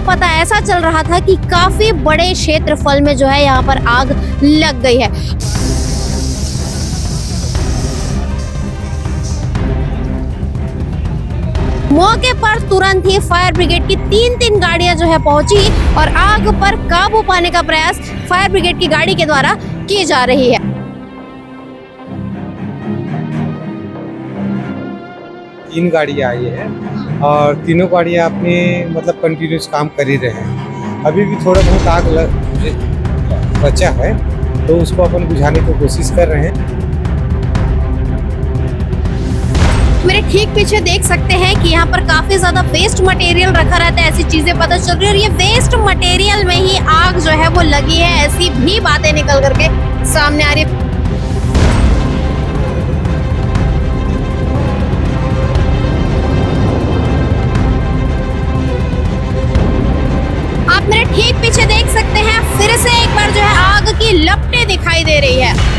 पता ऐसा चल रहा था कि काफी बड़े क्षेत्रफल में जो है यहाँ पर आग लग गई है। मौके पर तुरंत ही फायर ब्रिगेड की तीन गाड़ियां जो है पहुंची और आग पर काबू पाने का प्रयास फायर ब्रिगेड की गाड़ी के द्वारा की जा रही है। 3 गाड़ियाँ आई है और तीनों गाड़ियाँ अपने मतलब कंटिन्यूस काम कर ही रहे हैं। अभी भी थोड़ा बहुत आग बचा है तो उसको अपन बुझाने की कोशिश कर रहे हैं। मेरे ठीक पीछे देख सकते हैं कि यहाँ पर काफी ज्यादा वेस्ट मटेरियल रखा रहता है, ऐसी चीजें पता चल रही है और ये वेस्ट मटेरियल में ही आग जो है वो लगी है, ऐसी भी बातें निकल करके सामने आ रही है। आप मेरे ठीक पीछे देख सकते हैं फिर से एक बार जो है आग की लपटें दिखाई दे रही है।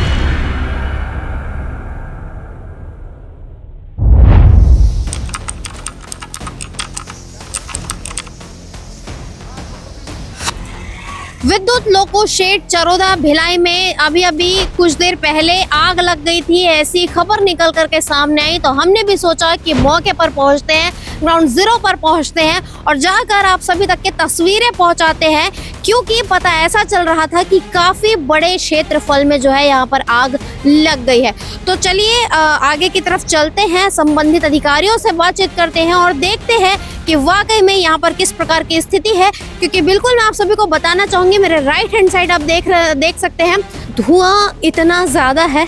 विद्युत लोको शेड चरोदा भिलाई में अभी कुछ देर पहले आग लग गई थी, ऐसी खबर निकल करके सामने आई तो हमने भी सोचा कि मौके पर पहुंचते हैं, ग्राउंड जीरो पर पहुंचते हैं और जाकर आप सभी तक के तस्वीरें पहुंचाते हैं, क्योंकि पता ऐसा चल रहा था कि काफी बड़े क्षेत्रफल में जो है यहाँ पर आग लग गई है। तो चलिए आगे की तरफ चलते हैं, संबंधित अधिकारियों से बातचीत करते हैं और देखते हैं कि वाकई में यहाँ पर किस प्रकार की स्थिति है। क्योंकि बिल्कुल मैं आप सभी को बताना चाहूंगी, मेरे राइट हैंड साइड आप देख सकते हैं धुआं इतना ज्यादा है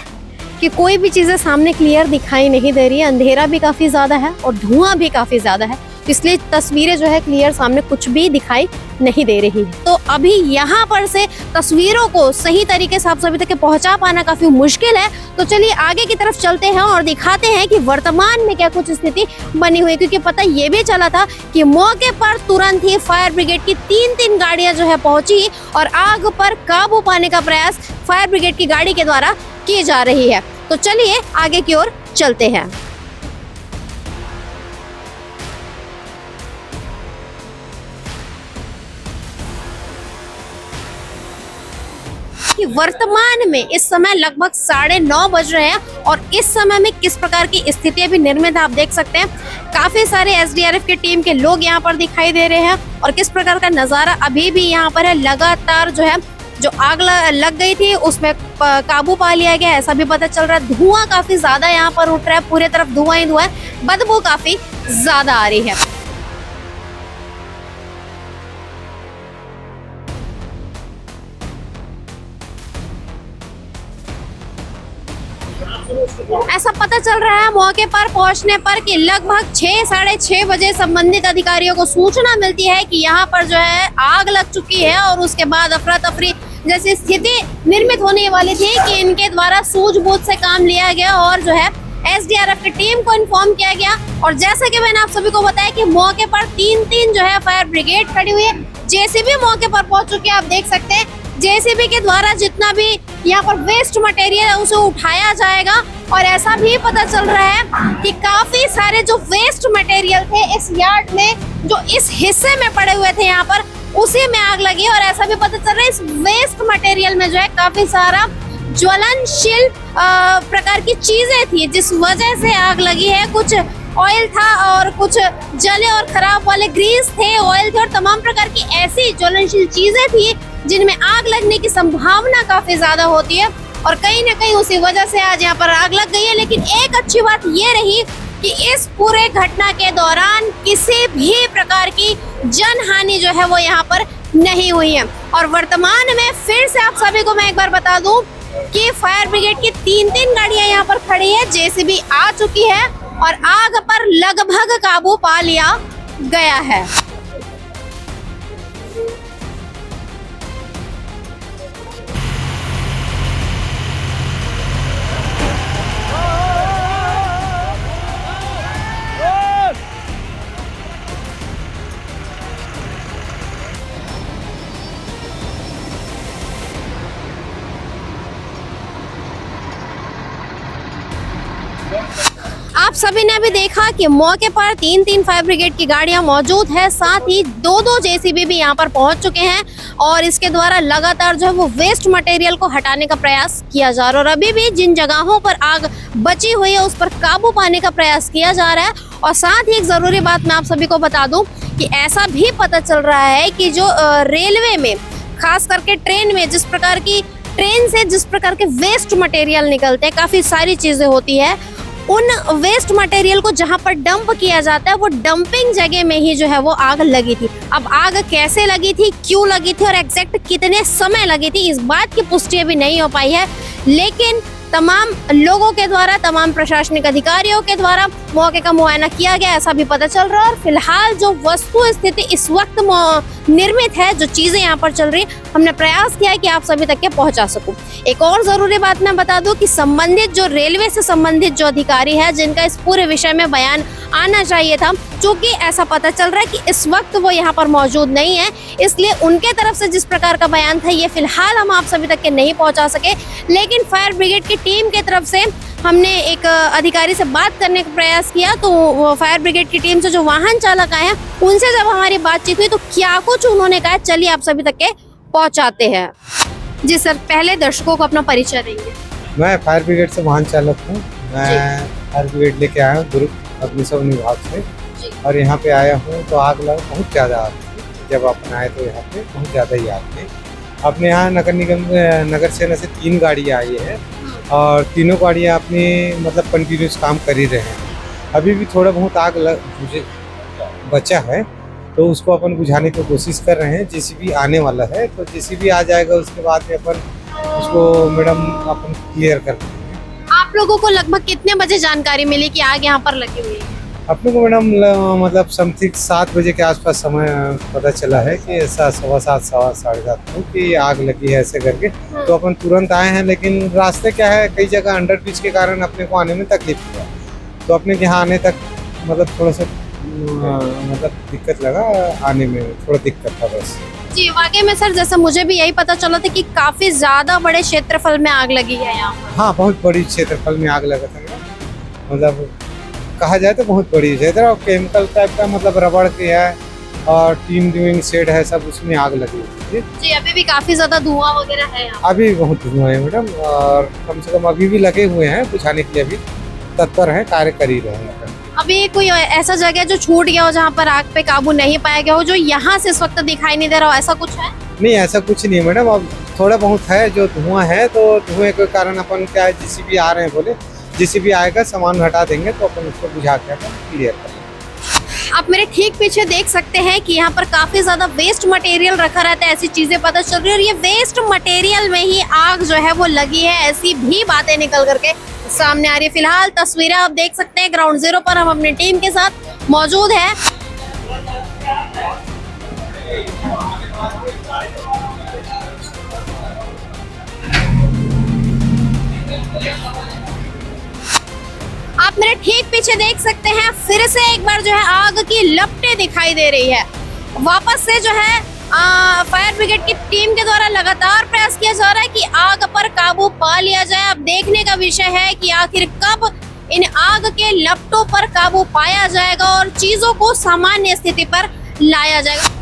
कि कोई भी चीजें सामने क्लियर दिखाई नहीं दे रही है। अंधेरा भी काफी ज्यादा है और धुआं भी काफी ज्यादा है, इसलिए तस्वीरें जो है क्लियर सामने कुछ भी दिखाई नहीं दे रही है। तो अभी यहाँ पर से तस्वीरों को सही तरीके से आप सभी तक पहुंचा पाना काफी मुश्किल है। तो चलिए आगे की तरफ चलते हैं और दिखाते हैं कि वर्तमान में क्या कुछ स्थिति बनी हुई है, क्योंकि पता ये भी चला था कि मौके पर तुरंत ही फायर ब्रिगेड की तीन गाड़ियां जो है पहुंची और आग पर काबू पाने का प्रयास फायर ब्रिगेड की गाड़ी के द्वारा की जा रही है। तो चलिए आगे की ओर चलते हैं। कि वर्तमान में इस समय लगभग 9:30 बज रहे हैं और इस समय में किस प्रकार की स्थितियां भी निर्मित आप देख सकते हैं। काफी सारे एसडीआरएफ की टीम के लोग यहाँ पर दिखाई दे रहे हैं और किस प्रकार का नजारा अभी भी यहाँ पर है। लगातार जो है जो आग लग गई थी उसमें काबू पा लिया गया, ऐसा भी पता चल रहा है। धुआं काफी ज्यादा यहाँ पर उठ रहा है, पूरे तरफ धुआं ही धुआं है, बदबू काफी ज्यादा आ रही है। ऐसा पता चल रहा है मौके पर पहुंचने पर कि लगभग 6-6:30 बजे संबंधित अधिकारियों को सूचना मिलती है कि यहाँ पर जो है आग लग चुकी है और उसके बाद अफरा तफरी जैसी स्थिति निर्मित होने वाली थी कि इनके द्वारा सूझबूझ से काम लिया गया और जो है एसडीआरएफ की टीम को इन्फॉर्म किया गया। और जैसा कि मैंने आप सभी को बताया कि मौके पर तीन जो है फायर ब्रिगेड खड़ी हुई है, जेसीबी मौके पर पहुंच चुकी है। आप देख सकते हैं जेसीबी के द्वारा जितना भी यहाँ पर वेस्ट मटेरियल है उसे उठाया जाएगा और ऐसा भी पता चल रहा है कि काफी सारे जो वेस्ट मटेरियल थे इस यार्ड में, जो इस हिस्से में पड़े हुए थे यहाँ पर, उसी में आग लगी और ऐसा भी पता चल रहा है इस वेस्ट मटेरियल में जो है काफी सारा ज्वलनशील प्रकार की चीजें थी, जिस वजह से आग लगी है। कुछ ऑयल था और कुछ जले और खराब वाले ग्रीस थे, ऑयल थे और तमाम प्रकार की ऐसी ज्वलनशील चीजें थी जिनमें आग लगने की संभावना काफी ज्यादा होती है और कहीं ना कहीं उसी वजह से आज यहाँ पर आग लग गई है। लेकिन एक अच्छी बात ये रही कि इस पूरे घटना के दौरान किसी भी प्रकार की जनहानि जो है वो यहाँ पर नहीं हुई है। और वर्तमान में फिर से आप सभी को मैं एक बार बता दूं कि फायर ब्रिगेड की तीन गाड़ियां यहाँ पर खड़ी है, जेसीबी आ चुकी है और आग पर लगभग काबू पा लिया गया है। आप सभी ने अभी देखा कि मौके पर 3-3 फायर ब्रिगेड की गाड़ियां मौजूद है, साथ ही 2-2 जेसीबी भी यहां पर पहुंच चुके हैं और इसके द्वारा लगातार जो है वो वेस्ट मटेरियल को हटाने का प्रयास किया जा रहा है। और अभी भी जिन जगहों पर आग बची हुई है उस पर काबू पाने का प्रयास किया जा रहा है। और साथ ही एक जरूरी बात मैं आप सभी को बता दूं कि ऐसा भी पता चल रहा है कि जो रेलवे में खास करके ट्रेन में जिस प्रकार के वेस्ट मटेरियल निकलते हैं, काफी सारी चीजें होती है, उन वेस्ट मटेरियल को जहां पर डंप किया जाता है वो डंपिंग जगह में ही जो है वो आग लगी थी। अब आग कैसे लगी थी, क्यों लगी थी और एग्जैक्ट कितने समय लगी थी, इस बात की पुष्टि अभी नहीं हो पाई है। लेकिन तमाम लोगों के द्वारा, तमाम प्रशासनिक अधिकारियों के द्वारा मौके का मुआयना किया गया, ऐसा भी पता चल रहा है। और फिलहाल जो वस्तु स्थिति इस वक्त निर्मित है, जो चीजें यहाँ पर चल रही, हमने प्रयास किया है कि आप सभी तक के पहुंचा सकूं। एक और जरूरी बात मैं बता दूं कि संबंधित जो रेलवे से संबंधित जो अधिकारी है, जिनका इस पूरे विषय में बयान आना चाहिए था, चूंकि ऐसा पता चल रहा है कि इस वक्त वो यहाँ पर मौजूद नहीं है, इसलिए उनके तरफ से जिस प्रकार का बयान था ये फिलहाल हम आप सभी तक के नहीं पहुंचा सके। लेकिन फायर ब्रिगेड की टीम की तरफ से हमने एक अधिकारी से बात करने का प्रयास किया, तो फायर ब्रिगेड की टीम से जो वाहन चालक आए हैं उनसे जब हमारी बातचीत हुई तो क्या कुछ उन्होंने कहा, चलिए आप सभी तक के पहुंचाते हैं। जी सर, पहले दर्शकों को अपना परिचय देंगे। मैं फायर ब्रिगेड से वाहन चालक हूँ। मैं फायर ब्रिगेड लेके आया हूँ दुर्ग अग्निशमन विभाग से, और यहाँ पे आया हूँ तो आग लगा बहुत ज़्यादा आग थी। जब अपन आए तो यहाँ पे बहुत ज़्यादा ही आग थी। अपने यहाँ नगर निगम नगर सेना से 3 गाड़ियाँ आई है और तीनों गाड़ियाँ अपनी मतलब कंटिन्यूस काम कर ही रहे हैं। अभी भी थोड़ा बहुत आग बचा है तो उसको अपन बुझाने की कोशिश कर रहे हैं। जेसीबी आने वाला है तो जेसीबी आ जाएगा, उसके बाद में अपन उसको मैडम अपन क्लियर कर देंगे। आप लोगों को लगभग कितने बजे जानकारी मिली कि आग यहाँ पर लगी हुई है? अपने को मैडम मतलब समथिंग 7 बजे के आसपास समय पता चला है कि ऐसा 7:15 7:30 को कि आग लगी है ऐसे करके। तो अपन तुरंत आए हैं, लेकिन रास्ते क्या है, कई जगह अंडर ब्रिज के कारण अपने को आने में तकलीफ हुआ, तो अपने के यहाँ आने तक मतलब थोड़ा सा मतलब दिक्कत लगा, आने में थोड़ा दिक्कत था बस। जी, वाकई में सर, जैसा मुझे भी यही पता चला था कि काफी ज्यादा बड़े क्षेत्रफल में आग लगी है यहाँ पर। हाँ, बहुत बड़ी क्षेत्रफल में आग लगा था, मतलब कहा जाए तो बहुत बड़ी क्षेत्र, और केमिकल टाइप का मतलब रबड़ के है और टीन ड्यूइंग शेड है, सब उसमें आग लगी हुई है। जी, अभी भी काफी ज्यादा धुआं वगैरह है यहाँ। अभी बहुत धुआं है मैडम, और कम से कम अभी भी लगे हुए हैं, बुझाने के लिए अभी तत्पर हैं, कार्य कर ही रहे हैं। अभी कोई ऐसा जगह जो छूट गया हो जहाँ पर आग पे काबू नहीं पाया गया हो, जो यहाँ से इस वक्त दिखाई नहीं दे रहा हो, ऐसा कुछ है? नहीं, ऐसा कुछ नहीं है मैडम, अब थोड़ा बहुत है जो धुआं है, तो धुएं के कारण अपन क्या है, जेसीबी आ रहे हैं, बोले जेसीबी आएगा, सामान हटा देंगे तो अपन उसको बुझा के क्लियर कर लेंगे। आप मेरे ठीक पीछे देख सकते हैं कि यहाँ पर काफी ज्यादा वेस्ट मटेरियल रखा रहता है, ऐसी चीजें पता चल रही है। और ये वेस्ट मटेरियल में ही आग जो है वो लगी है, ऐसी भी बातें निकल करके सामने आ रही है। फिलहाल तस्वीरें आप देख सकते हैं, ग्राउंड जीरो पर हम अपनी टीम के साथ मौजूद है। आप मेरे ठीक पीछे देख सकते हैं, फिर से एक बार जो है आग की लपटें दिखाई दे रही है। वापस से जो है फायर ब्रिगेड की टीम के द्वारा लगातार प्रयास किया जा रहा है कि आग पर काबू पा लिया जाए। अब देखने का विषय है कि आखिर कब इन आग के लपटों पर काबू पाया जाएगा और चीजों को सामान्य स्थिति पर लाया जाएगा।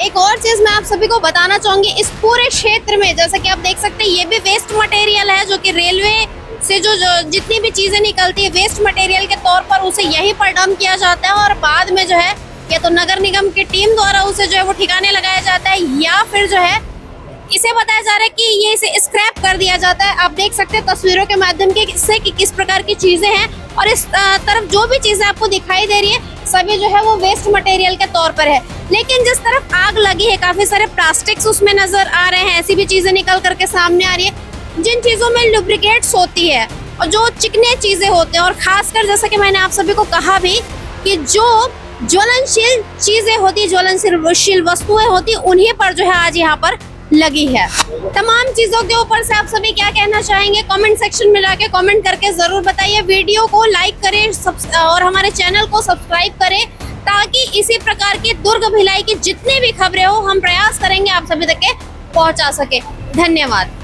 एक और चीज मैं आप सभी को बताना चाहूंगी, इस पूरे क्षेत्र में जैसा कि आप देख सकते हैं ये भी वेस्ट मटेरियल है, जो कि रेलवे से जो जितनी भी चीजें निकलती है वेस्ट मटेरियल के तौर पर उसे यहीं पर डंप किया जाता है और बाद में जो है या तो नगर निगम की टीम द्वारा उसे जो है वो ठिकाने लगाया जाता है, या फिर जो है इसे बताया जा रहा है कि ये इसे स्क्रैप कर दिया जाता है। आप देख सकते हैं तस्वीरों के माध्यम से कि किस प्रकार की चीजें हैं, और इस तरफ जो भी चीजें आपको दिखाई दे रही है सभी जो है वो वेस्ट मटेरियल के तौर पर है। लेकिन जिस तरफ आग लगी है काफी सारे प्लास्टिक्स उसमें नजर आ रहे हैं, ऐसी भी चीजें निकल करके सामने आ रही है जिन चीजों में लुब्रिकेट्स होती है और जो चिकने चीजें होते हैं, और खासकर जैसा कि मैंने आप सभी को कहा भी कि जो ज्वलनशील चीजें होती, ज्वलनशील वस्तुएं होती, उन्हीं पर जो है आज यहाँ पर लगी है। तमाम चीजों के ऊपर से आप सभी क्या कहना चाहेंगे कमेंट सेक्शन में जाके कमेंट करके जरूर बताइए। वीडियो को लाइक करें और हमारे चैनल को सब्सक्राइब करें ताकि इसी प्रकार की दुर्ग भिलाई की जितनी भी खबरें हो हम प्रयास करेंगे आप सभी तक पहुंचा सके। धन्यवाद।